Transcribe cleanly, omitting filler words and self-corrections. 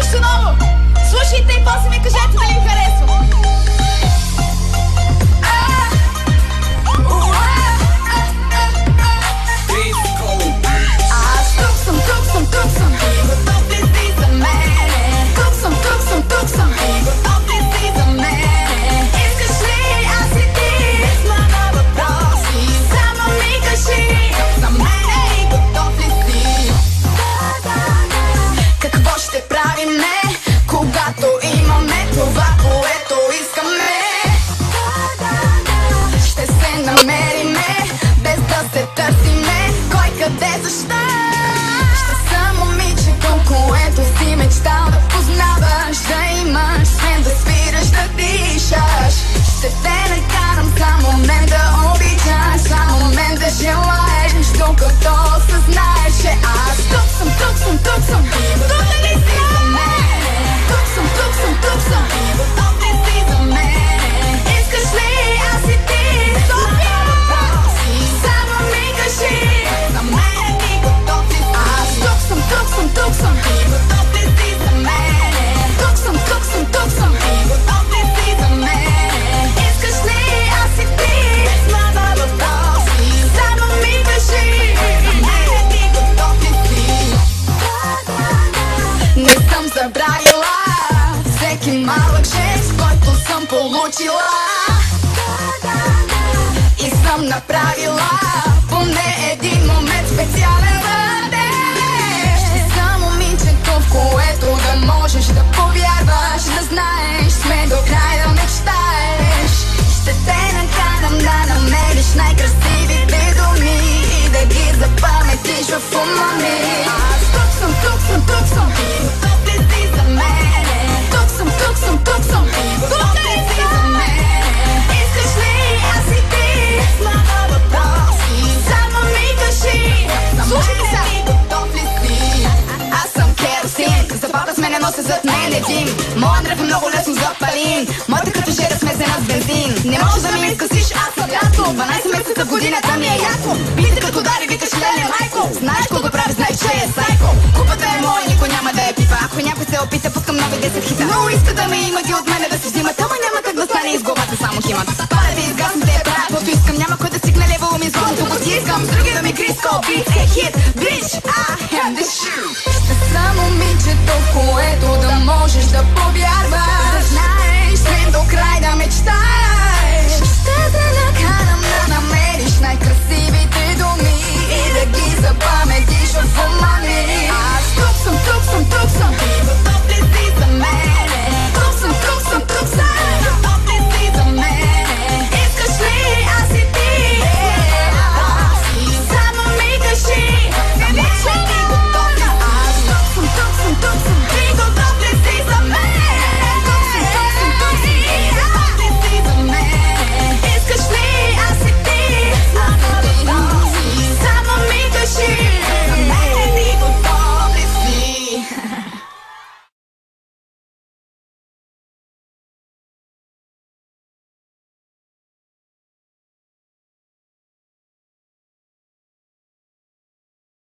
нещо ново. Слушайте и после ми кажете дали ви харесва. Тук съм и готов ли си за мене? Тук съм и готов ли си за мене? Искаш ли аз и ти? Без много въпроси, само ми кажи. За мене и готов ли си? Какво ще правиме, когато имаме това, което искаме? Ще се намериме, без да се търсиме. Кой, къде, защо? Което си мечтал да познаваш, да имаш свен, да свираш, да дишаш. Ще те накарам за момент да обичаш, за момент да желаеш, докато осъзнаеш, че аз тук съм и готов ли си за мене? Тук съм и готов ли си за мене? Искаш ли аз и ти? Без въпроси, само ми кажи. За мене ти готов ли си? Аз тук съм и готов ли си за мене? Тук съм и готов ли си за мене? Искаш ли аз и ти? Без много въпроси, само ми кажи. За мене ти готов ли си? Не съм забравила всеки малък жест, който съм получила. И съм направила поне един момент специален за теб. В което да можеш да повярваш, да знаеш, сме до край да мечтаеш. Ще те накарам да намериш най-красивите думи и да ги запаметиш в ума ми. Аз тук съм и готов ли си за мене? Тук съм и готов ли си за мене? Искаш ли аз и ти? Без много въпроси, само ми кажи. Слушайте сега. Запалва с мене, нося зад мене дим. Моя дръв е много лесно запалим. Моята като жера смесена с бензин. Не можеш да ми изкъсиш, аз съм лято. 12 месеца в годината ми е яко. Бита като дари, викаш леле майко. Знаеш колко прави, знаеш, че е сайко. Купата е моя, никой няма да я пипа. Ако някой се опита, пускам нови 10 хита. Много иска да ме имат и от мене да се взимат, ама няма как да стане из главата само химат. Пара да изгасна, да я правя, каквото искам. Няма кой да стигне левело ми звънто, го ти искам. С други да ми криско, бит е хит. Bitch, I am the shoe. Ще съм момичето, в което да можеш да повярваш, да знаеш, сме до край да мечтаеш.